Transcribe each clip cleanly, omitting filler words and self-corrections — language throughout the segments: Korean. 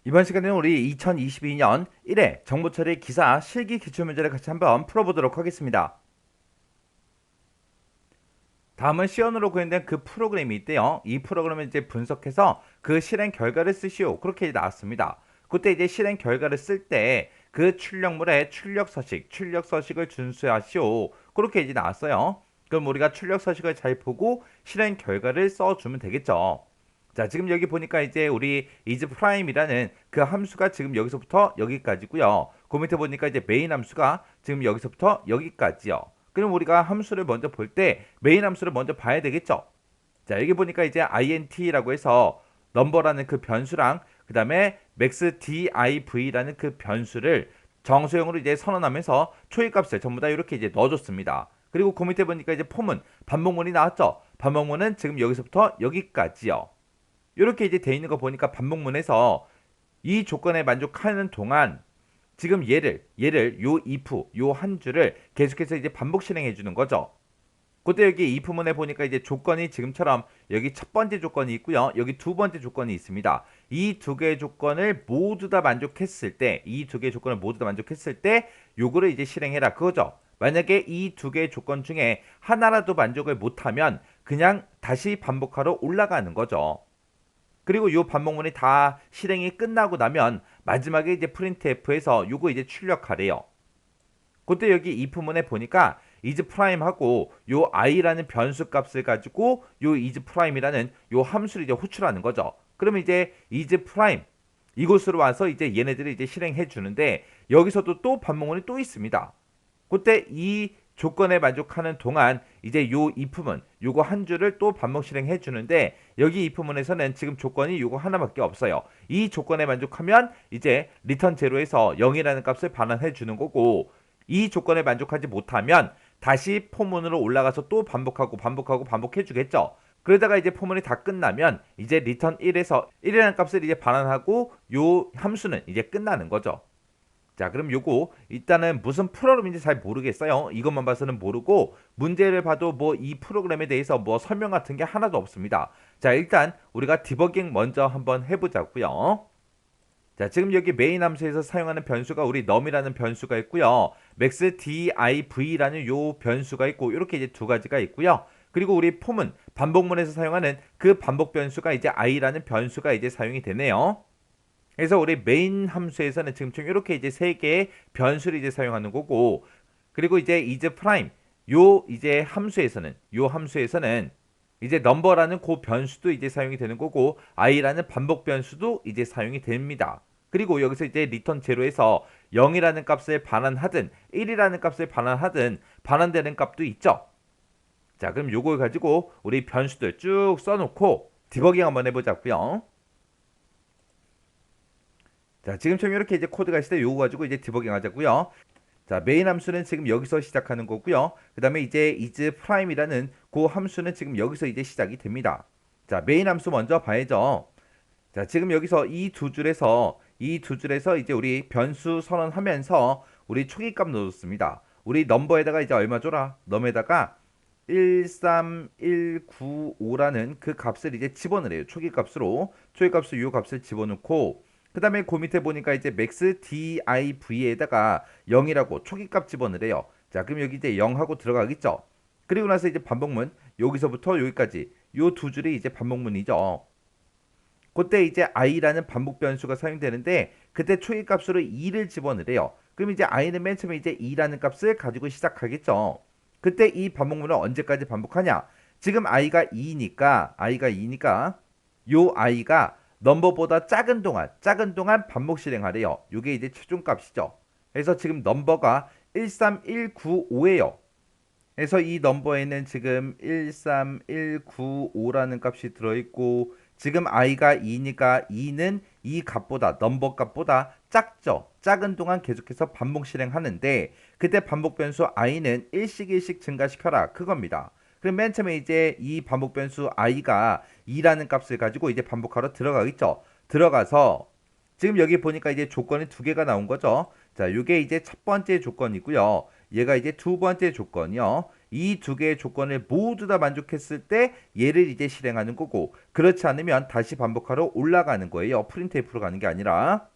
이번 시간에는 우리 2022년 1회 정보처리 기사 실기 기출문제를 같이 한번 풀어보도록 하겠습니다. 다음은 시연으로 구현된 그 프로그램이 있대요. 이 프로그램을 이제 분석해서 그 실행 결과를 쓰시오. 그렇게 나왔습니다. 그때 이제 실행 결과를 쓸 때 그 출력물의 출력 서식을 준수하시오. 그렇게 이제 나왔어요. 그럼 우리가 출력 서식을 잘 보고 실행 결과를 써주면 되겠죠. 자, 지금 여기 보니까 이제 우리 isPrime이라는 그 함수가 지금 여기서부터 여기까지고요. 그 밑에 보니까 이제 메인 함수가 지금 여기서부터 여기까지요. 그럼 우리가 함수를 먼저 볼 때 메인 함수를 먼저 봐야 되겠죠. 자, 여기 보니까 이제 int라고 해서 넘버라는 그 변수랑 그 다음에 maxdiv라는 그 변수를 정수형으로 이제 선언하면서 초입값을 전부 다 이렇게 이제 넣어줬습니다. 그리고 그 밑에 보니까 이제 폼은 반복문이 나왔죠. 반복문은 지금 여기서부터 여기까지요. 이렇게 이제 돼 있는 거 보니까 반복문에서 이 조건에 만족하는 동안 지금 얘를 요 if 요 한 줄을 계속해서 이제 반복 실행해 주는 거죠. 그때 여기 if문에 보니까 이제 조건이 지금처럼 여기 첫 번째 조건이 있고요. 여기 두 번째 조건이 있습니다. 이 두 개의 조건을 모두 다 만족했을 때, 이 두 개의 조건을 모두 다 만족했을 때 요거를 이제 실행해라 그거죠. 만약에 이 두 개의 조건 중에 하나라도 만족을 못하면 그냥 다시 반복하러 올라가는 거죠. 그리고 요 반복문이 다 실행이 끝나고 나면 마지막에 이제 printf에서 요거 이제 출력하래요. 그때 여기 if문에 보니까 isPrime하고 요 i라는 변수 값을 가지고 요 isPrime이라는 요 함수를 이제 호출하는 거죠. 그러면 이제 isPrime 이곳으로 와서 이제 얘네들을 이제 실행해 주는데 여기서도 또 반복문이 또 있습니다. 그때 이 조건에 만족하는 동안 이제 요 if문 요거 한 줄을 또 반복 실행해 주는데 여기 if문에서는 지금 조건이 요거 하나밖에 없어요. 이 조건에 만족하면 이제 return 제로에서 0이라는 값을 반환해 주는 거고 이 조건에 만족하지 못하면 다시 포문으로 올라가서 또 반복해 주겠죠. 그러다가 이제 포문이 다 끝나면 이제 return 1에서 1이라는 값을 이제 반환하고 요 함수는 이제 끝나는 거죠. 자, 그럼 요거 일단은 무슨 프로그램인지 잘 모르겠어요. 이것만 봐서는 모르고 문제를 봐도 뭐 이 프로그램에 대해서 뭐 설명 같은 게 하나도 없습니다. 자, 일단 우리가 디버깅 먼저 한번 해보자고요. 자, 지금 여기 메인 함수에서 사용하는 변수가 우리 num이라는 변수가 있고요. maxdiv라는 요 변수가 있고 이렇게 이제 두 가지가 있고요. 그리고 우리 폼은 반복문에서 사용하는 그 반복 변수가 이제 i라는 변수가 이제 사용이 되네요. 그래서 우리 메인 함수에서는 지금 좀 이렇게 이제 세 개의 변수를 이제 사용하는 거고, 그리고 이제 isPrime 요 함수에서는 이제 number라는 그 변수도 이제 사용이 되는 거고 i라는 반복 변수도 이제 사용이 됩니다. 그리고 여기서 이제 return 제로에서 0이라는 값을 반환하든 1이라는 값을 반환하든 반환되는 값도 있죠. 자, 그럼 요걸 가지고 우리 변수들 쭉 써놓고 디버깅 한번 해보자고요. 자, 지금처럼 이렇게 이제 코드가 있을 때 요거 가지고 이제 디버깅 하자고요. 자, 메인 함수는 지금 여기서 시작하는 거고요. 그 다음에 이제 isPrime이라는 그 함수는 지금 여기서 이제 시작이 됩니다. 자, 메인 함수 먼저 봐야죠. 자, 지금 여기서 이 두 줄에서 이제 우리 변수 선언하면서 우리 초기값 넣어줬습니다. 우리 넘버에다가 이제 얼마 줘라? 넘에다가 13195라는 그 값을 이제 집어넣어요. 초기값으로 요 값을 집어넣고 그 다음에 그 밑에 보니까 이제 max div에다가 0이라고 초기값 집어넣으래요. 자, 그럼 여기 이제 0하고 들어가겠죠. 그리고 나서 이제 반복문 여기서부터 여기까지 요 두 줄이 이제 반복문이죠. 그때 이제 i라는 반복 변수가 사용되는데 그때 초기값으로 2를 집어넣으래요. 그럼 이제 i는 맨 처음에 이제 2라는 값을 가지고 시작하겠죠. 그때 이 반복문을 언제까지 반복하냐? 지금 i가 2니까 요 i가 넘버보다 작은 동안 반복 실행하래요. 요게 이제 최종값이죠. 그래서 지금 넘버가 13195예요. 그래서 이 넘버에는 지금 13195라는 값이 들어있고 지금 i가 2니까 2는 이 값보다 넘버 값보다 작죠. 작은 동안 계속해서 반복 실행하는데 그때 반복 변수 i는 일씩 증가시켜라 그겁니다. 그럼 맨 처음에 이제 이 반복 변수 i가 2라는 값을 가지고 이제 반복하러 들어가겠죠. 들어가서 지금 여기 보니까 이제 조건이 두 개가 나온 거죠. 자, 이게 이제 첫 번째 조건이고요. 얘가 이제 두 번째 조건이요. 이 두 개의 조건을 모두 다 만족했을 때 얘를 이제 실행하는 거고, 그렇지 않으면 다시 반복하러 올라가는 거예요. 프린트F로 가는 게 아니라.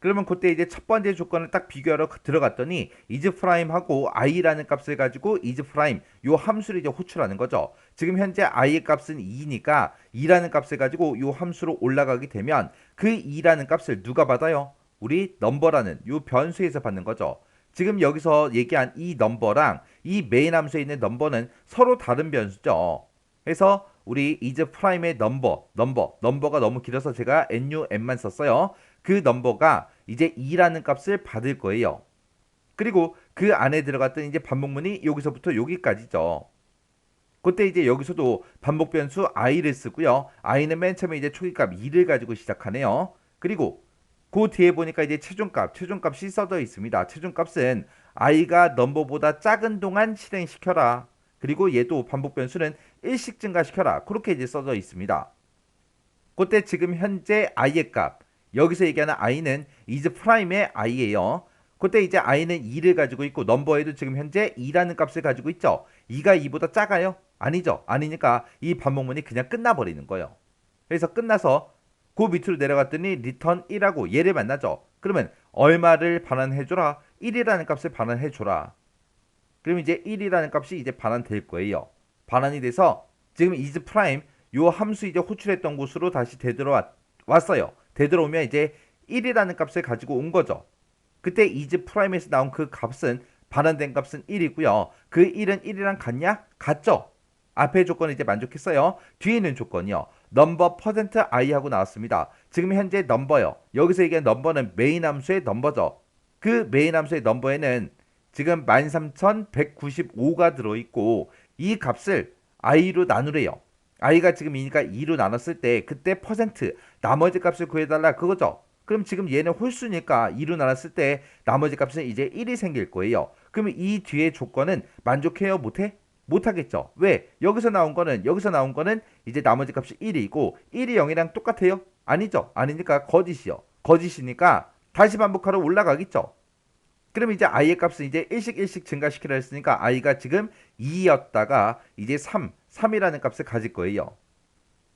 그러면 그때 이제 첫 번째 조건을 딱 비교하러 들어갔더니 isPrime하고 i라는 값을 가지고 isPrime 요 함수를 이제 호출하는 거죠. 지금 현재 i의 값은 2니까 2라는 값을 가지고 요 함수로 올라가게 되면 그 2라는 값을 누가 받아요? 우리 넘버라는 요 변수에서 받는 거죠. 지금 여기서 얘기한 이 넘버랑 이 메인 함수에 있는 넘버는 서로 다른 변수죠. 그래서 우리 isPrime의 넘버가 너무 길어서 제가 num만 썼어요. 그 넘버가 이제 2라는 값을 받을 거예요. 그리고 그 안에 들어갔던 이제 반복문이 여기서부터 여기까지죠. 그때 이제 여기서도 반복 변수 i를 쓰고요. i는 맨 처음에 이제 초기값 2를 가지고 시작하네요. 그리고 그 뒤에 보니까 이제 최종값이 써져 있습니다. 최종값은 i가 넘버보다 작은 동안 실행시켜라. 그리고 얘도 반복 변수는 1씩 증가시켜라. 그렇게 이제 써져 있습니다. 그때 지금 현재 i의 값, 여기서 얘기하는 i는 isPrime의 i예요. 그때 이제 i는 2를 가지고 있고 넘버에도 지금 현재 2라는 값을 가지고 있죠. 2가 2보다 작아요? 아니죠. 아니니까 이 반복문이 그냥 끝나버리는 거예요. 그래서 끝나서 그 밑으로 내려갔더니 return 1하고 얘를 만나죠. 그러면 얼마를 반환해줘라? 1이라는 값을 반환해줘라. 그러면 이제 1이라는 값이 이제 반환될 거예요. 반환이 돼서 지금 isPrime 요 함수 이제 호출했던 곳으로 다시 되돌아왔어요. 되돌아오면 이제 1이라는 값을 가지고 온 거죠. 그때 isPrime에서 나온 그 값은 반환된 값은 1이고요. 그 1은 1이랑 같냐? 같죠. 앞의 조건을 이제 만족했어요. 뒤에 있는 조건이요. 넘버 %i 하고 나왔습니다. 지금 현재 넘버요. 여기서 얘기한 넘버는 메인 함수의 넘버죠. 그 메인 함수의 넘버에는 지금 13,195가 들어있고 이 값을 i로 나누래요. i가 지금 2니까 2로 나눴을 때 그때 퍼센트 나머지 값을 구해달라 그거죠. 그럼 지금 얘는 홀수니까 2로 나눴을 때 나머지 값은 이제 1이 생길 거예요. 그러면 이 뒤에 조건은 만족해요? 못해? 못하겠죠. 왜? 여기서 나온 거는 이제 나머지 값이 1이고 1이 0이랑 똑같아요? 아니죠. 아니니까 거짓이요. 거짓이니까 다시 반복하러 올라가겠죠. 그럼 이제 i의 값은 이제 1씩 증가시키라 했으니까 i가 지금 2였다가 이제 3이라는 값을 가질 거예요.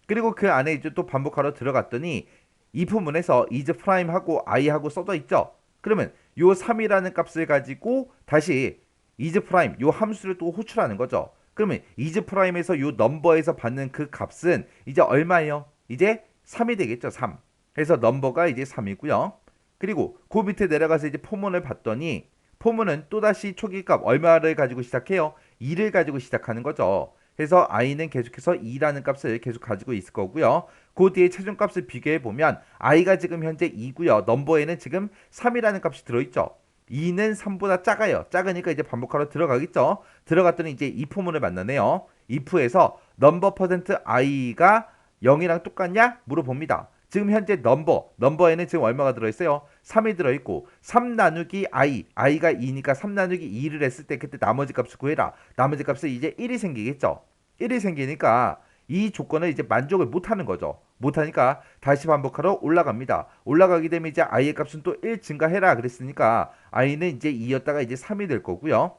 그리고 그 안에 이제 또 반복하러 들어갔더니 if문에서 isPrime하고 i하고 써져 있죠. 그러면 요 3이라는 값을 가지고 다시 isPrime 요 함수를 또 호출하는 거죠. 그러면 isPrime에서 요 넘버에서 받는 그 값은 이제 얼마예요? 이제 3이 되겠죠. 3. 그래서 넘버가 이제 3이고요. 그리고 그 밑에 내려가서 이제 포문을 봤더니 포문은 또다시 초기값 얼마를 가지고 시작해요? 2를 가지고 시작하는 거죠. 그래서 i는 계속해서 2라는 값을 계속 가지고 있을 거고요. 그 뒤에 최종값을 비교해 보면 i가 지금 현재 2고요. 넘버에는 지금 3이라는 값이 들어있죠. 2는 3보다 작아요. 작으니까 이제 반복하러 들어가겠죠. 들어갔더니 이제 if문을 만나네요. if에서 넘버 %i가 0이랑 똑같냐? 물어봅니다. 지금 현재 넘버에는 지금 얼마가 들어있어요? 3이 들어있고 3 나누기 i가 2니까 3 나누기 2를 했을 때 그때 나머지 값을 구해라. 나머지 값은 이제 1이 생기겠죠. 1이 생기니까 이 조건을 이제 만족을 못하는 거죠. 못하니까 다시 반복하러 올라갑니다. 올라가게 되면 이제 i의 값은 또 1 증가해라 그랬으니까 i는 이제 2였다가 이제 3이 될 거고요.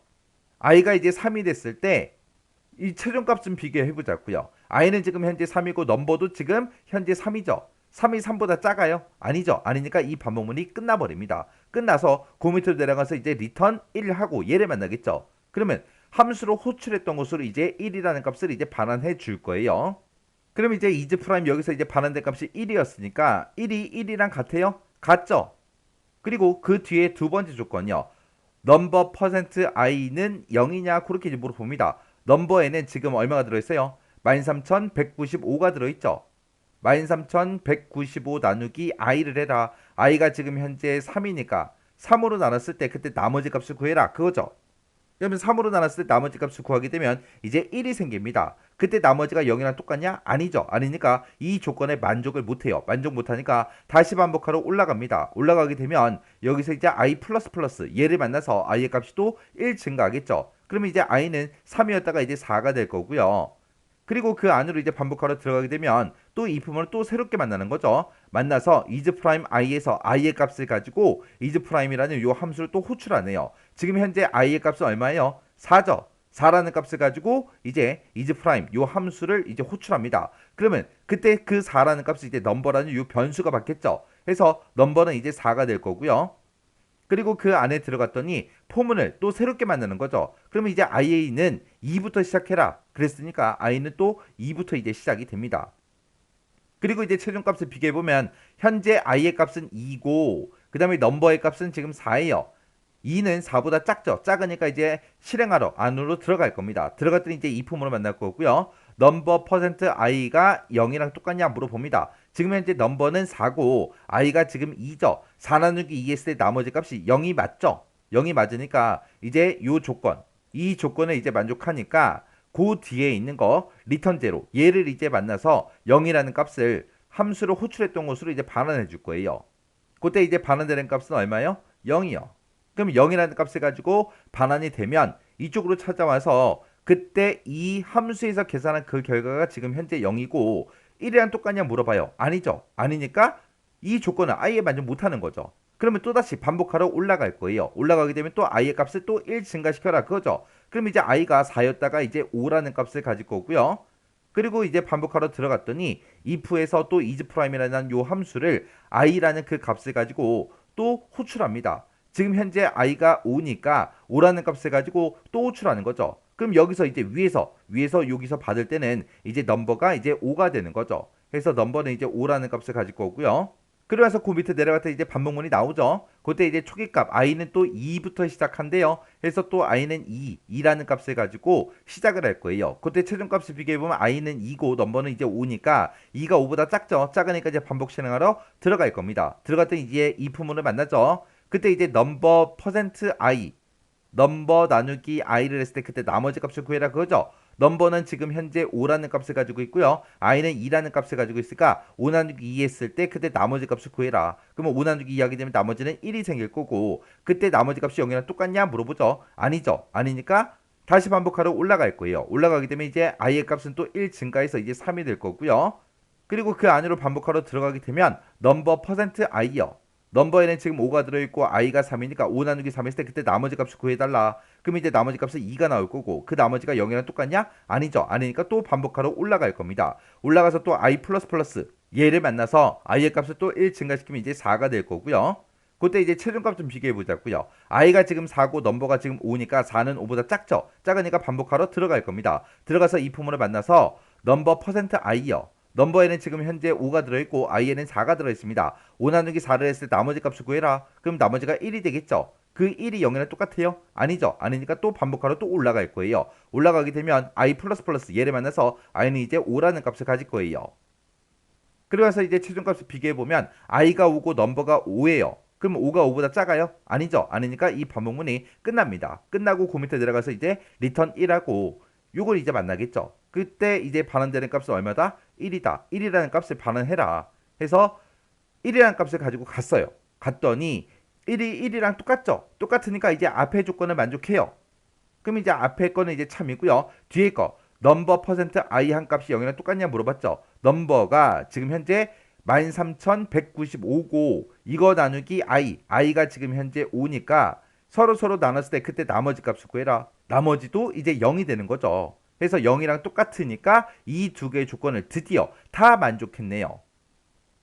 i가 이제 3이 됐을 때 이 최종값 좀 비교해 보자고요. i는 지금 현재 3이고 넘버도 지금 현재 3이죠. 3이 3보다 작아요? 아니죠. 아니니까 이 반복문이 끝나버립니다. 끝나서 그 밑으로 내려가서 이제 return 1을 하고 얘를 만나겠죠. 그러면 함수로 호출했던 것으로 이제 1이라는 값을 이제 반환해 줄 거예요. 그럼 이제 isPrime 여기서 이제 반환된 값이 1이었으니까 1이 1이랑 같아요? 같죠. 그리고 그 뒤에 두 번째 조건이요. 넘버 %i는 0이냐 그렇게 이제 물어봅니다. 넘버에는 지금 얼마가 들어있어요? 13,195가 들어있죠. 13,195 나누기 i를 해라. i가 지금 현재 3이니까 3으로 나눴을 때 그때 나머지 값을 구해라. 그거죠. 그러면 3으로 나눴을 때 나머지 값을 구하게 되면 이제 1이 생깁니다. 그때 나머지가 0이랑 똑같냐? 아니죠. 아니니까 이 조건에 만족을 못해요. 만족 못하니까 다시 반복하러 올라갑니다. 올라가게 되면 여기서 이제 i++ 얘를 만나서 i의 값이 또 1 증가하겠죠. 그러면 이제 i는 3이었다가 이제 4가 될 거고요. 그리고 그 안으로 이제 반복하러 들어가게 되면 또 이 부분을 또 새롭게 만나는 거죠. 만나서 isPrime i에서 i의 값을 가지고 isPrime이라는 요 함수를 또 호출하네요. 지금 현재 i의 값은 얼마예요? 4죠. 4라는 값을 가지고 이제 is prime 요 함수를 이제 호출합니다. 그러면 그때 그 4라는 값을 이제 넘버라는 요 변수가 받겠죠. 그래서 넘버는 이제 4가 될 거고요. 그리고 그 안에 들어갔더니 포문을 또 새롭게 만드는 거죠. 그러면 이제 iA는 2부터 시작해라. 그랬으니까 i는 또 2부터 이제 시작이 됩니다. 그리고 이제 최종값을 비교해보면 현재 i의 값은 2고 그 다음에 넘버의 값은 지금 4예요. 2는 4보다 작죠. 작으니까 이제 실행하러 안으로 들어갈 겁니다. 들어갔더니 이제 이 품으로 만날 거고요. 넘버 퍼센트 i가 0이랑 똑같냐 물어봅니다. 지금 현재 넘버는 4고 i가 지금 2죠. 4 나누기 2 했을 때 나머지 값이 0이 맞죠. 0이 맞으니까 이제 요 조건, 이 조건을 이제 만족하니까 그 뒤에 있는 거 리턴 제로 얘를 이제 만나서 0이라는 값을 함수로 호출했던 것으로 이제 반환해 줄 거예요. 그때 이제 반환되는 값은 얼마요? 0이요. 그럼 0이라는 값을 가지고 반환이 되면 이쪽으로 찾아와서 그때 이 함수에서 계산한 그 결과가 지금 현재 0이고 1이랑 똑같냐 물어봐요. 아니죠. 아니니까 이 조건은 i에 만족 못하는 거죠. 그러면 또다시 반복하러 올라갈 거예요. 올라가게 되면 또 i의 값을 또 1 증가시켜라 그거죠. 그럼 이제 i가 4였다가 이제 5라는 값을 가질 거고요. 그리고 이제 반복하러 들어갔더니 if에서 또 isPrime이라는 요 함수를 i라는 그 값을 가지고 또 호출합니다. 지금 현재 i가 5니까 5라는 값을 가지고 또 호출하는 거죠. 그럼 여기서 이제 위에서 여기서 받을 때는 이제 넘버가 이제 5가 되는 거죠. 그래서 넘버는 이제 5라는 값을 가질 거고요. 그러면서 그 밑에 내려갔더니 이제 반복문이 나오죠. 그때 이제 초기값 i는 또 2부터 시작한대요. 그래서 또 i는 2라는 값을 가지고 시작을 할 거예요. 그때 최종값을 비교해보면 i는 2고 넘버는 이제 5니까 2가 5보다 작죠. 작으니까 이제 반복 실행하러 들어갈 겁니다. 들어갔더니 이제 이 부문을 만나죠. 그때 이제 넘버 퍼센트 i 넘버 나누기 i를 했을 때 그때 나머지 값을 구해라 그거죠. 넘버는 지금 현재 5라는 값을 가지고 있고요. i는 2라는 값을 가지고 있으니까 5 나누기 2 했을 때 그때 나머지 값을 구해라. 그러면 5 나누기 2 하게 되면 나머지는 1이 생길 거고 그때 나머지 값이 0이랑 똑같냐 물어보죠. 아니죠. 아니니까 다시 반복하러 올라갈 거예요. 올라가게 되면 이제 i의 값은 또 1 증가해서 이제 3이 될 거고요. 그리고 그 안으로 반복하러 들어가게 되면 넘버 퍼센트 i요. 넘버에는 지금 5가 들어있고 i가 3이니까 5 나누기 3 했을 때 그때 나머지 값을 구해달라. 그럼 이제 나머지 값은 2가 나올 거고 그 나머지가 0이랑 똑같냐? 아니죠. 아니니까 또 반복하러 올라갈 겁니다. 올라가서 또 i 플러스 플러스 얘를 만나서 i의 값을 또 1 증가시키면 이제 4가 될 거고요. 그때 이제 최종값 좀 비교해 보자고요. i가 지금 4고 넘버가 지금 5니까 4는 5보다 작죠. 작으니까 반복하러 들어갈 겁니다. 들어가서 이 포문을 만나서 넘버 퍼센트 i요. 넘버에는 지금 현재 5가 들어있고 i에는 4가 들어있습니다. 5 나누기 4를 했을 때 나머지 값을 구해라. 그럼 나머지가 1이 되겠죠. 그 1이 0이랑 똑같아요? 아니죠. 아니니까 또 반복하러 또 올라갈 거예요. 올라가게 되면 i 플러스 플러스 얘를 만나서 i는 이제 5라는 값을 가질 거예요. 그러면서 이제 최종값을 비교해보면 i가 5고 넘버가 5예요. 그럼 5가 5보다 작아요? 아니죠. 아니니까 이 반복문이 끝납니다. 끝나고 그 밑에 내려가서 이제 return 1하고 요걸 이제 만나겠죠. 그때 이제 반환되는 값은 얼마다? 1이다. 1이라는 값을 반환해라. 해서 1이라는 값을 가지고 갔어요. 갔더니 1이 1이랑 똑같죠. 똑같으니까 이제 앞에 조건을 만족해요. 그럼 이제 앞에 거는 이제 참이고요. 뒤에 거 넘버 퍼센트 i 한 값이 0이랑 똑같냐 물어봤죠. 넘버가 지금 현재 13,195고 이거 나누기 i가 지금 현재 5니까 서로 나눴을 때 그때 나머지 값을 구해라. 나머지도 이제 0이 되는 거죠. 그래서 0이랑 똑같으니까 이 두 개의 조건을 드디어 다 만족했네요.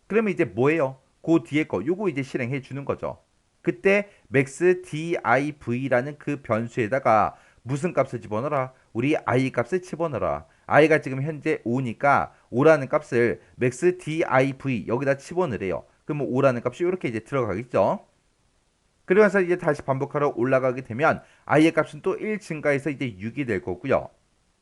그러면 이제 뭐예요? 그 뒤에 거 요거 이제 실행해 주는 거죠. 그때 max div라는 그 변수에다가 무슨 값을 집어넣어라? 우리 i 값을 집어넣어라. i가 지금 현재 5니까 5라는 값을 max div 여기다 집어넣으래요. 그러면 5라는 값이 이렇게 이제 들어가겠죠. 그러면서 이제 다시 반복하러 올라가게 되면 i의 값은 또 1 증가해서 이제 6이 될 거고요.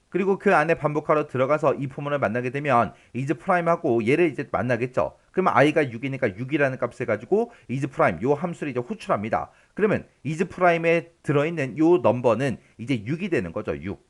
그리고 그 안에 반복하러 들어가서 이 포문을 만나게 되면 is prime하고 얘를 이제 만나겠죠. 그러면 i가 6이니까 6이라는 값을 가지고 is prime 요 함수를 이제 호출합니다. 그러면 is prime에 들어있는 요 넘버는 이제 6이 되는 거죠. 6.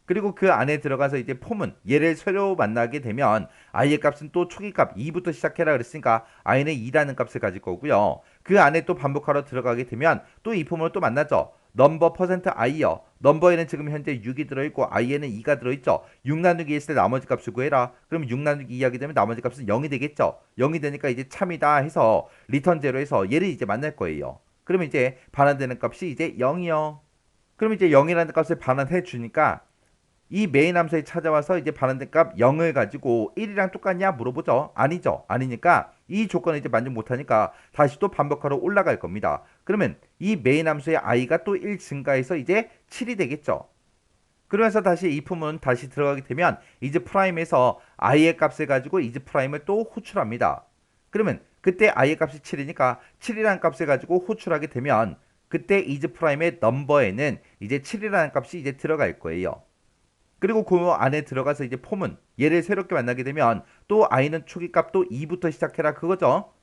그리고 그 안에 들어가서 이제 포문 얘를 새로 만나게 되면 i의 값은 또 초기값 2부터 시작해라 그랬으니까 i는 2라는 값을 가질 거고요. 그 안에 또 반복하러 들어가게 되면 또 이 포문을 또 만나죠. 넘버 퍼센트 i요. 넘버에는 지금 현재 6이 들어있고 i에는 2가 들어있죠. 6 나누기 했을 때 나머지 값을 구해라. 그럼 6 나누기 2 하게 되면 나머지 값은 0이 되겠죠. 0이 되니까 이제 참이다 해서 리턴 제로에서 얘를 이제 만날 거예요. 그러면 이제 반환되는 값이 이제 0이요. 그럼 이제 0이라는 값을 반환해 주니까 이 메인 함수에 찾아와서 이제 반환된 값 0을 가지고 1이랑 똑같냐 물어보죠. 아니죠. 아니니까 이 조건을 이제 만족 못하니까 다시 또 반복하러 올라갈 겁니다. 그러면 이 메인 함수의 i가 또 1 증가해서 이제 7이 되겠죠. 그러면서 다시 if문 다시 들어가게 되면 이즈 프라임에서 i의 값을 가지고 이즈 프라임을 또 호출합니다. 그러면 그때 i의 값이 7이니까 7이라는 값을 가지고 호출하게 되면 그때 이즈 프라임의 넘버에는 이제 7이라는 값이 이제 들어갈 거예요. 그리고 그 안에 들어가서 이제 폼은 얘를 새롭게 만나게 되면 또 i는 초기값 또 2부터 시작해라 그거죠.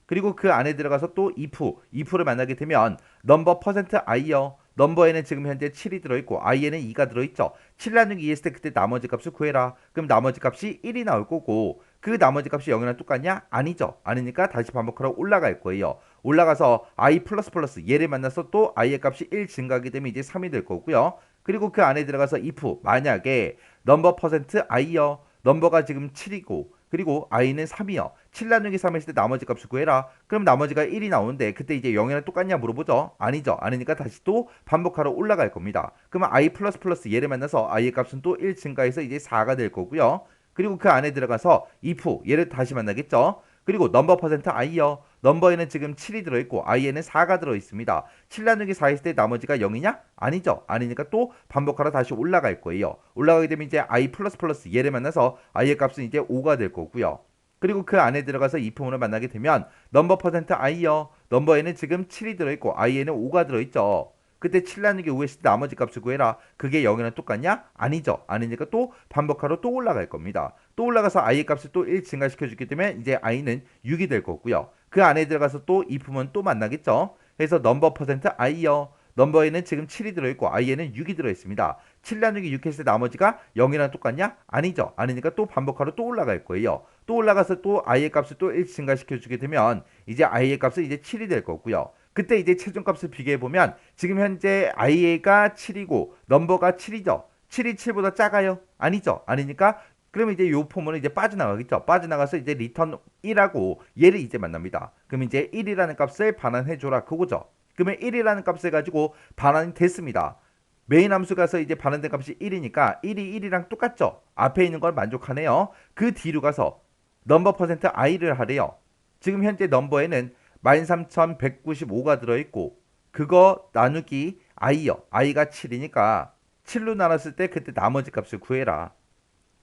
그리고 그 안에 들어가서 또 if를 만나게 되면 넘버 퍼센트 i요. 넘버에는 지금 현재 7이 들어있고 i에는 2가 들어있죠. 7 나누기 2 했을 때 그때 나머지 값을 구해라. 그럼 나머지 값이 1이 나올 거고 그 나머지 값이 0이랑 똑같냐? 아니죠. 아니니까 다시 반복하러 올라갈 거예요. 올라가서 i 플러스 플러스 얘를 만나서 또 i의 값이 1 증가하게 되면 이제 3이 될 거고요. 그리고 그 안에 들어가서 if 만약에 넘버 퍼센트 i요. 넘버가 지금 7이고 그리고 i는 3이요. 7 나누기 3 했을 때 나머지 값을 구해라. 그럼 나머지가 1이 나오는데 그때 이제 0이랑 똑같냐 물어보죠. 아니죠. 아니니까 다시 또 반복하러 올라갈 겁니다. 그러면 i 플러스 플러스 얘를 만나서 i의 값은 또 1 증가해서 이제 4가 될 거고요. 그리고 그 안에 들어가서 if 얘를 다시 만나겠죠. 그리고 넘버 퍼센트 i요. 넘버에는 지금 7이 들어있고 i에는 4가 들어있습니다. 7 나누기 4 했을 때 나머지가 0이냐? 아니죠. 아니니까 또 반복하러 다시 올라갈 거예요. 올라가게 되면 이제 i 플러스 플러스 얘를 만나서 i의 값은 이제 5가 될 거고요. 그리고 그 안에 들어가서 if문을 만나게 되면 넘버 퍼센트 i요. 넘버에는 지금 7이 들어있고 i에는 5가 들어있죠. 그때 7 나누기 5 했을 때 나머지 값을 구해라. 그게 0이랑 똑같냐? 아니죠. 아니니까 또 반복하러 또 올라갈 겁니다. 또 올라가서 i의 값을 또 1 증가시켜 주게 되면 이제 i는 6이 될 거고요. 그 안에 들어가서 또 if문 또 만나겠죠. 그래서 넘버 퍼센트 i요. 넘버에는 지금 7이 들어있고 i에는 6이 들어있습니다. 7 나누기 6 했을 때 나머지가 0이랑 똑같냐? 아니죠. 아니니까 또 반복하러 또 올라갈 거예요. 또 올라가서 또 i의 값을 또 1 증가시켜 주게 되면 이제 i의 값은 이제 7이 될 거고요. 그때 이제 최종값을 비교해 보면 지금 현재 i가 7이고 넘버가 7이죠. 7이 7보다 작아요? 아니죠. 아니니까 그러면 이제 요 폼은 이제 빠져나가겠죠. 빠져나가서 이제 리턴 1하고 얘를 이제 만납니다. 그럼 이제 1이라는 값을 반환해 줘라 그거죠. 그러면 1이라는 값을 가지고 반환이 됐습니다. 메인 함수 가서 이제 반환된 값이 1이니까 1이 1이랑 똑같죠. 앞에 있는 걸 만족하네요. 그 뒤로 가서 넘버 퍼센트 i를 하래요. 지금 현재 넘버에는 13,195가 들어있고 그거 나누기 i요. i가 7이니까 7로 나눴을 때 그때 나머지 값을 구해라.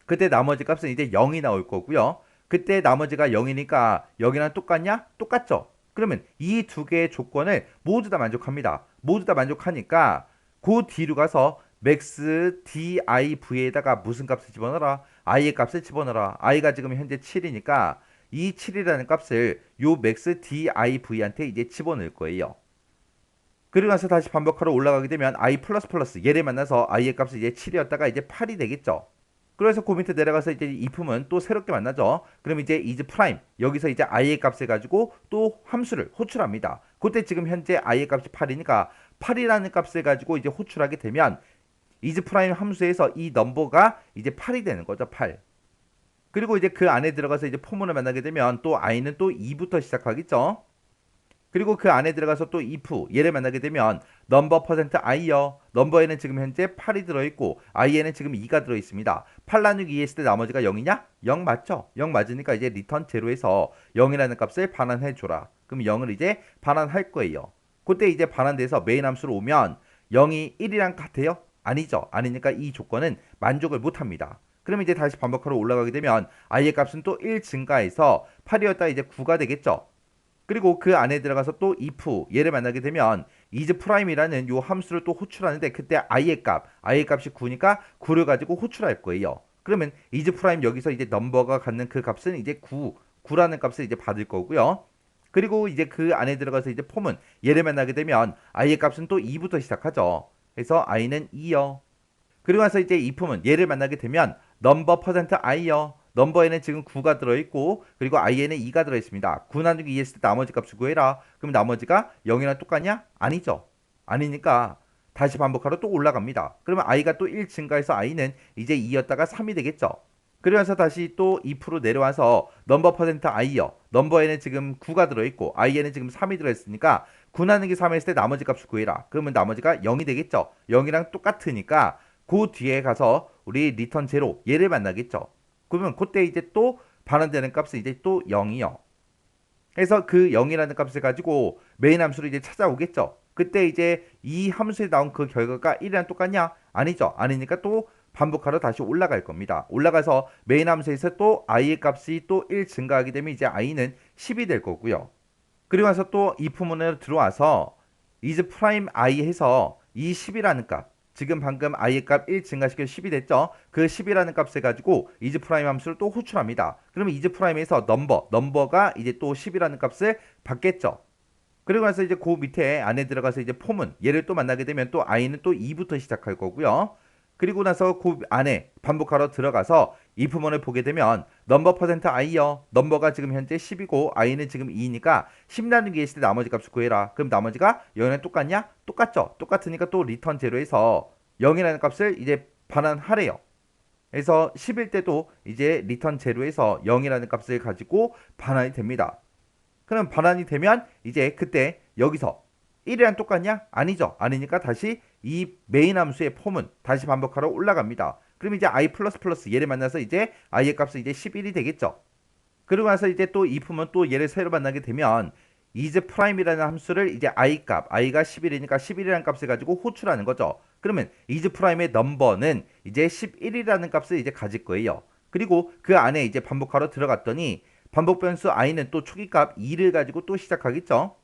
그때 나머지 값은 이제 0이 나올 거고요. 그때 나머지가 0이니까 0이랑 똑같냐? 똑같죠. 그러면 이 두 개의 조건을 모두 다 만족합니다. 모두 다 만족하니까 그 뒤로 가서 max div에다가 무슨 값을 집어넣어라? i의 값을 집어넣어라. i가 지금 현재 7이니까 이 7이라는 값을 요 max div한테 이제 집어넣을 거예요. 그리고 나서 다시 반복하러 올라가게 되면 i 플러스 플러스 얘를 만나서 i의 값이 이제 7이었다가 이제 8이 되겠죠. 그래서 그 밑에 내려가서 이제 if문 또 새롭게 만나죠. 그럼 이제 is 프라임 여기서 이제 i의 값을 가지고 또 함수를 호출합니다. 그때 지금 현재 i의 값이 8이니까 8이라는 값을 가지고 이제 호출하게 되면 is 프라임 함수에서 이 넘버가 이제 8이 되는 거죠. 8. 그리고 이제 그 안에 들어가서 이제 포문을 만나게 되면 또 i는 또 2부터 시작하겠죠. 그리고 그 안에 들어가서 또 if 얘를 만나게 되면 넘버 퍼센트 i요. 넘버에는 지금 현재 8이 들어있고 i에는 지금 2가 들어있습니다. 8 나누기 2 했을 때 나머지가 0이냐? 0 맞죠? 0 맞으니까 이제 리턴 제로에서 0이라는 값을 반환해 줘라. 그럼 0을 이제 반환할 거예요. 그때 이제 반환돼서 메인 함수로 오면 0이 1이랑 같아요? 아니죠. 아니니까 이 조건은 만족을 못합니다. 그럼 이제 다시 반복하러 올라가게 되면 i의 값은 또 1 증가해서 8이었다 이제 9가 되겠죠. 그리고 그 안에 들어가서 또 if 얘를 만나게 되면 is prime이라는 요 함수를 또 호출하는데 그때 i의 값이 9니까 9를 가지고 호출할 거예요. 그러면 is prime 여기서 이제 넘버가 갖는 그 값은 이제 9라는 값을 이제 받을 거고요. 그리고 이제 그 안에 들어가서 이제 폼은 얘를 만나게 되면 i의 값은 또 2부터 시작하죠. 그래서 i는 2요. 그리고 나서 이제 if문 얘를 만나게 되면 넘버 퍼센트 i요. 넘버에는 지금 9가 들어있고 그리고 i에는 2가 들어있습니다. 9 나누기 2 했을 때 나머지 값을 구해라. 그럼 나머지가 0이랑 똑같냐? 아니죠. 아니니까 다시 반복하러 또 올라갑니다. 그러면 i가 또 1 증가해서 i는 이제 2였다가 3이 되겠죠. 그러면서 다시 또 if로 내려와서 넘버 퍼센트 i요. 넘버에는 지금 9가 들어있고 i에는 지금 3이 들어있으니까 9 나누기 3 했을 때 나머지 값을 구해라. 그러면 나머지가 0이 되겠죠. 0이랑 똑같으니까 그 뒤에 가서 우리 리턴 제로 얘를 만나겠죠. 그러면 그때 이제 또 반환되는 값은 이제 또 0이요. 그래서 그 0이라는 값을 가지고 메인 함수를 이제 찾아오겠죠. 그때 이제 이 함수에 나온 그 결과가 1이랑 똑같냐? 아니죠. 아니니까 또 반복하러 다시 올라갈 겁니다. 올라가서 메인 함수에서 또 i의 값이 또 1 증가하게 되면 이제 i는 10이 될 거고요. 그리고 나서 또 if 문으로 들어와서 is prime i 해서 이 10이라는 값, 지금 방금 i의 값 1 증가시켜서 10이 됐죠. 그 10이라는 값을 가지고 is prime 함수를 또 호출합니다. 그러면 is prime에서 넘버가 이제 또 10이라는 값을 받겠죠. 그리고 나서 이제 그 밑에 안에 들어가서 이제 포문 얘를 또 만나게 되면 또 i는 또 2부터 시작할 거고요. 그리고 나서 그 안에 반복하러 들어가서 if문을 보게 되면 넘버 퍼센트 i요. 넘버가 지금 현재 10이고 i는 지금 2니까 10 나누기 했을 때 나머지 값을 구해라. 그럼 나머지가 0이랑 똑같냐? 똑같죠. 똑같으니까 또 리턴 제로에서 0이라는 값을 이제 반환하래요. 그래서 10일 때도 이제 리턴 제로에서 0이라는 값을 가지고 반환이 됩니다. 그럼 반환이 되면 이제 그때 여기서 1이랑 똑같냐? 아니죠. 아니니까 다시 이 메인 함수의 폼은 다시 반복하러 올라갑니다. 그럼 이제 i 플러스 플러스 얘를 만나서 이제 i의 값은 이제 11이 되겠죠. 그러고 나서 이제 또 이 폼은 또 얘를 새로 만나게 되면 is prime이라는 함수를 이제 i 값, i가 11이니까 11이라는 값을 가지고 호출하는 거죠. 그러면 is prime의 넘버는 이제 11이라는 값을 이제 가질 거예요. 그리고 그 안에 이제 반복하러 들어갔더니 반복 변수 i는 또 초기값 2를 가지고 또 시작하겠죠.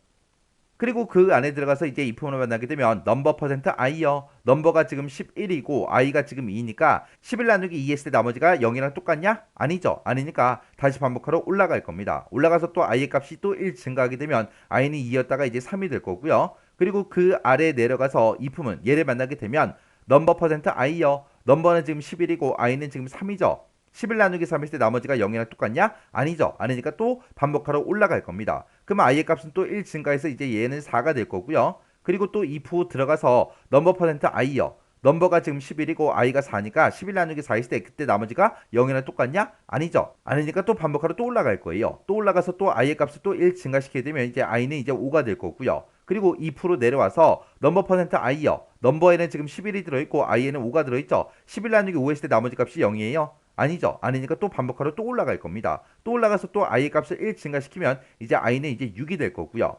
그리고 그 안에 들어가서 이제 if문을 만나게 되면 넘버 퍼센트 i요. 넘버가 지금 11이고 i가 지금 2니까 11 나누기 2 했을 때 나머지가 0이랑 똑같냐? 아니죠. 아니니까 다시 반복하러 올라갈 겁니다. 올라가서 또 i의 값이 또 1 증가하게 되면 i는 2였다가 이제 3이 될 거고요. 그리고 그 아래 내려가서 if문 얘를 만나게 되면 넘버 퍼센트 i요. 넘버는 지금 11이고 i는 지금 3이죠. 11 나누기 3 했을 때 나머지가 0이랑 똑같냐? 아니죠. 아니니까 또 반복하러 올라갈 겁니다. 그러면 i의 값은 또 1 증가해서 이제 얘는 4가 될 거고요. 그리고 또 if 들어가서 넘버 퍼센트 i요. 넘버가 지금 11이고 i가 4니까 11 나누기 4 했을 때 그때 나머지가 0이랑 똑같냐? 아니죠. 아니니까 또 반복하러 또 올라갈 거예요. 또 올라가서 또 i의 값을 또 1 증가시키게 되면 이제 i는 이제 5가 될 거고요. 그리고 if로 내려와서 넘버 퍼센트 i요. 넘버에는 지금 11이 들어있고 i에는 5가 들어있죠. 11 나누기 5 했을 때 나머지 값이 0이에요. 아니죠. 아니니까 또 반복하러 또 올라갈 겁니다. 또 올라가서 또 i의 값을 1 증가시키면 이제 i는 이제 6이 될 거고요.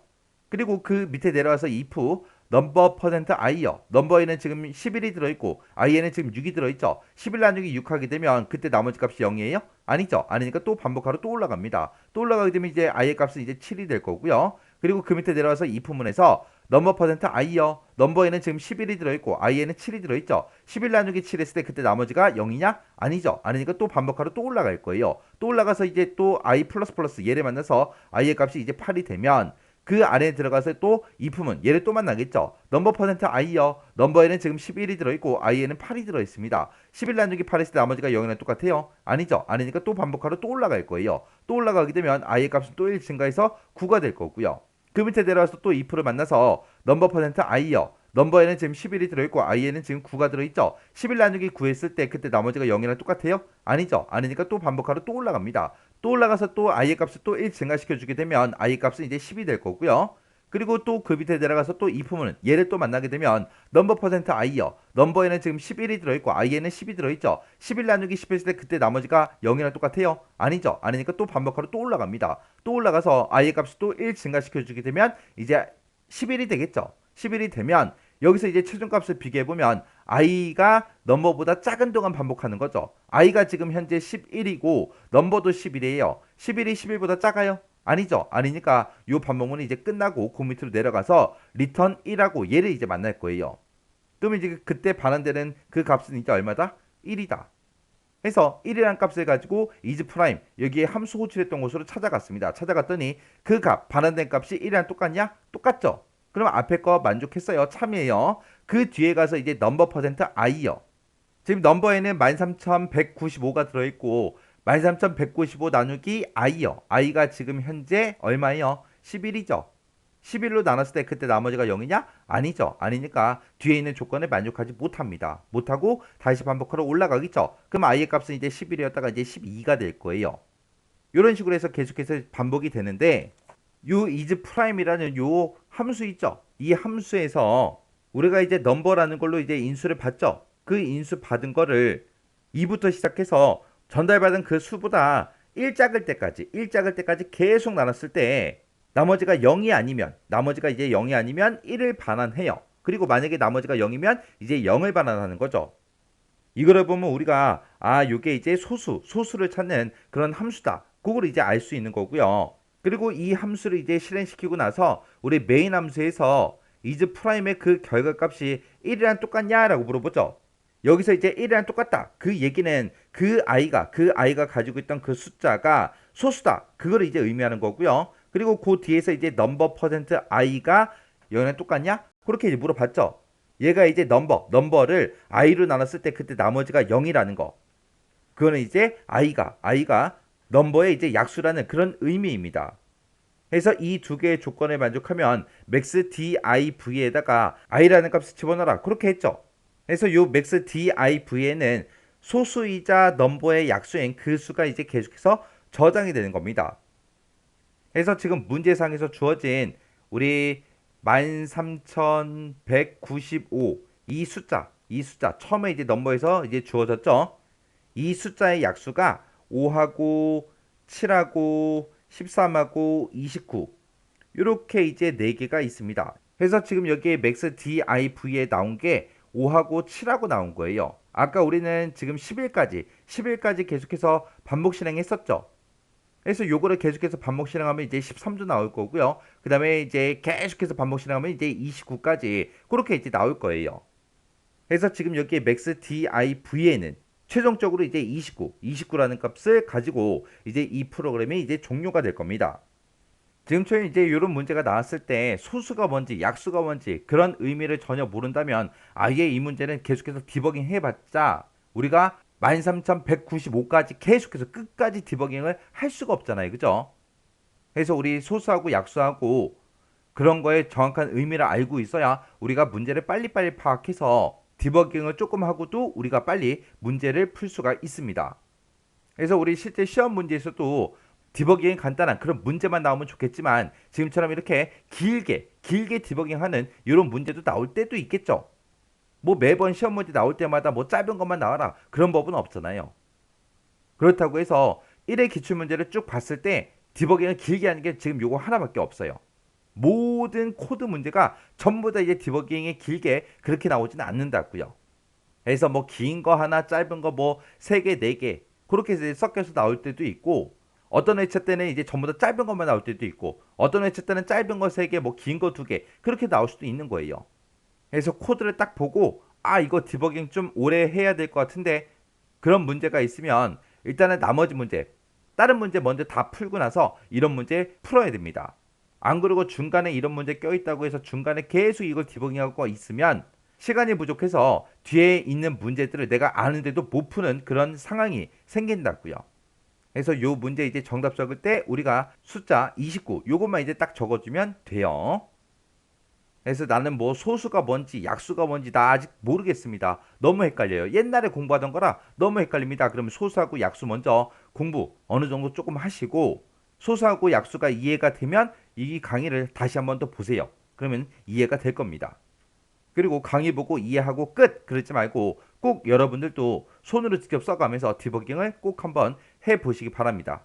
그리고 그 밑에 내려와서 if 넘버 퍼센트 i요. 넘버에는 지금 11이 들어있고 i에는 지금 6이 들어있죠. 11 나누기 6 하게 되면 그때 나머지 값이 0이에요? 아니죠. 아니니까 또 반복하러 또 올라갑니다. 또 올라가게 되면 이제 i의 값은 이제 7이 될 거고요. 그리고 그 밑에 내려와서 if문에서 넘버 퍼센트 i요. 넘버에는 지금 11이 들어있고 i에는 7이 들어있죠. 11 나누기 7 했을 때 그때 나머지가 0이냐? 아니죠. 아니니까 또 반복하러 또 올라갈 거예요. 또 올라가서 이제 또 i 플러스 플러스 얘를 만나서 i의 값이 이제 8이 되면 그 안에 들어가서 또 if문 얘를 또 만나겠죠. 넘버 퍼센트 i요. 넘버에는 지금 11이 들어있고 i에는 8이 들어있습니다. 11 나누기 8 했을 때 나머지가 0이랑 똑같아요? 아니죠. 아니니까 또 반복하러 또 올라갈 거예요. 또 올라가게 되면 i의 값은 또 1 증가해서 9가 될 거고요. 그 밑에 내려와서 또 if를 만나서 넘버 퍼센트 i요. 넘버에는 지금 11이 들어있고 i에는 지금 9가 들어있죠. 11 나누기 9 했을 때 그때 나머지가 0이랑 똑같아요? 아니죠. 아니니까 또 반복하러 또 올라갑니다. 또 올라가서 또 i의 값을 또 1 증가시켜 주게 되면 i의 값은 이제 10이 될 거고요. 그리고 또 그 밑에 내려가서 또 if문은 얘를 또 만나게 되면 넘버 퍼센트 i요. 넘버에는 지금 11이 들어있고 i에는 10이 들어있죠. 11 나누기 10 했을 때 그때 나머지가 0이랑 똑같아요? 아니죠. 아니니까 또 반복하러 또 올라갑니다. 또 올라가서 i의 값을 또 1 증가시켜 주게 되면 이제 11이 되겠죠. 11이 되면 여기서 이제 최종값을 비교해보면 i가 넘버보다 작은 동안 반복하는 거죠. i가 지금 현재 11이고 넘버도 11이에요. 11이 11보다 작아요? 아니죠. 아니니까 이 반복문이 이제 끝나고 그 밑으로 내려가서 return 1하고 얘를 이제 만날 거예요. 그러면 이제 그때 반환되는 그 값은 이제 얼마다? 1이다. 해서 1이라는 값을 가지고 is prime 여기에 함수 호출했던 곳으로 찾아갔습니다. 찾아갔더니 그 값 반환된 값이 1이랑 똑같냐? 똑같죠. 그럼 앞에 거 만족했어요. 참이에요. 그 뒤에 가서 이제 넘버 퍼센트 i요. 지금 넘버에는 13,195가 들어있고 13,195 나누기 i요. i가 지금 현재 얼마예요? 11이죠. 11로 나눴을 때 그때 나머지가 0이냐? 아니죠. 아니니까 뒤에 있는 조건에 만족하지 못합니다. 못하고 다시 반복하러 올라가겠죠. 그럼 i의 값은 이제 11이었다가 이제 12가 될 거예요. 이런 식으로 해서 계속해서 반복이 되는데 요 is prime이라는 요 함수 있죠. 이 함수에서 우리가 이제 넘버라는 걸로 이제 인수를 받죠. 그 인수 받은 거를 2부터 시작해서 전달받은 그 수보다 1작을 때까지 계속 나눴을 때 나머지가 0이 아니면 나머지가 이제 0이 아니면 1을 반환해요. 그리고 만약에 나머지가 0이면 이제 0을 반환하는 거죠. 이거를 보면 우리가 요게 이제 소수를 찾는 그런 함수다. 그걸 이제 알 수 있는 거고요. 그리고 이 함수를 이제 실행시키고 나서 우리 메인 함수에서 is prime의 그 결과값이 1이랑 똑같냐라고 물어보죠. 여기서 이제 1이랑 똑같다. 그 얘기는 그 아이가 가지고 있던 그 숫자가 소수다. 그걸 이제 의미하는 거고요. 그리고 그 뒤에서 이제 넘버 퍼센트 i가 0이랑 똑같냐? 그렇게 이제 물어봤죠. 얘가 이제 넘버를 i로 나눴을 때 그때 나머지가 0이라는 거. 그거는 이제 i가 넘버의 이제 약수라는 그런 의미입니다. 그래서 이 두 개의 조건에 만족하면 max div에다가 i라는 값을 집어넣어라. 그렇게 했죠. 그래서 요 max div에는 소수이자 넘버의 약수인 그 수가 이제 계속해서 저장이 되는 겁니다. 그래서 지금 문제상에서 주어진 우리 13195 이 숫자 처음에 이제 넘버에서 이제 주어졌죠. 이 숫자의 약수가 5하고 7하고 13하고 29 이렇게 이제 4개가 있습니다. 그래서 지금 여기에 max div에 나온 게 5하고 7하고 나온 거예요. 아까 우리는 지금 10일까지 계속해서 반복 실행했었죠. 그래서 요거를 계속해서 반복 실행하면 이제 13도 나올 거고요. 그 다음에 이제 계속해서 반복 실행하면 이제 29까지 그렇게 이제 나올 거예요. 그래서 지금 여기에 max div에는 최종적으로 이제 29라는 값을 가지고 이제 이 프로그램이 이제 종료가 될 겁니다. 지금처럼 이제 이런 문제가 나왔을 때 소수가 뭔지 약수가 뭔지 그런 의미를 전혀 모른다면 아예 이 문제는 계속해서 디버깅 해봤자 우리가 13195까지 계속해서 끝까지 디버깅을 할 수가 없잖아요. 그죠? 그래서 우리 소수하고 약수하고 그런 거에 정확한 의미를 알고 있어야 우리가 문제를 빨리빨리 파악해서 디버깅을 조금 하고도 우리가 빨리 문제를 풀 수가 있습니다. 그래서 우리 실제 시험 문제에서도 디버깅이 간단한 그런 문제만 나오면 좋겠지만 지금처럼 이렇게 길게 디버깅하는 이런 문제도 나올 때도 있겠죠. 뭐 매번 시험 문제 나올 때마다 뭐 짧은 것만 나와라 그런 법은 없잖아요. 그렇다고 해서 1회 기출문제를 쭉 봤을 때 디버깅을 길게 하는 게 지금 요거 하나밖에 없어요. 모든 코드 문제가 전부 다 이제 디버깅이 길게 그렇게 나오지는 않는다고요. 그래서 뭐 긴 거 하나 짧은 거 뭐 3개 4개 그렇게 이제 섞여서 나올 때도 있고 어떤 회차 때는 이제 전부 다 짧은 것만 나올 때도 있고 어떤 회차 때는 짧은 거 3개 뭐 긴 거 2개 그렇게 나올 수도 있는 거예요. 그래서 코드를 딱 보고 이거 디버깅 좀 오래 해야 될 것 같은데 그런 문제가 있으면 일단은 나머지 문제 다른 문제 먼저 다 풀고 나서 이런 문제 풀어야 됩니다. 안 그러고 중간에 이런 문제 껴있다고 해서 중간에 계속 이걸 디버깅하고 있으면 시간이 부족해서 뒤에 있는 문제들을 내가 아는데도 못 푸는 그런 상황이 생긴다고요. 그래서 요 문제 이제 정답 적을 때 우리가 숫자 29 요것만 이제 딱 적어주면 돼요. 그래서 나는 뭐 소수가 뭔지 약수가 뭔지 나 아직 모르겠습니다. 너무 헷갈려요. 옛날에 공부하던 거라 너무 헷갈립니다. 그러면 소수하고 약수 먼저 공부 어느 정도 조금 하시고 소수하고 약수가 이해가 되면 이 강의를 다시 한번 더 보세요. 그러면 이해가 될 겁니다. 그리고 강의 보고 이해하고 끝 그러지 말고 꼭 여러분들도 손으로 직접 써가면서 디버깅을 꼭 한번 해보시기 바랍니다.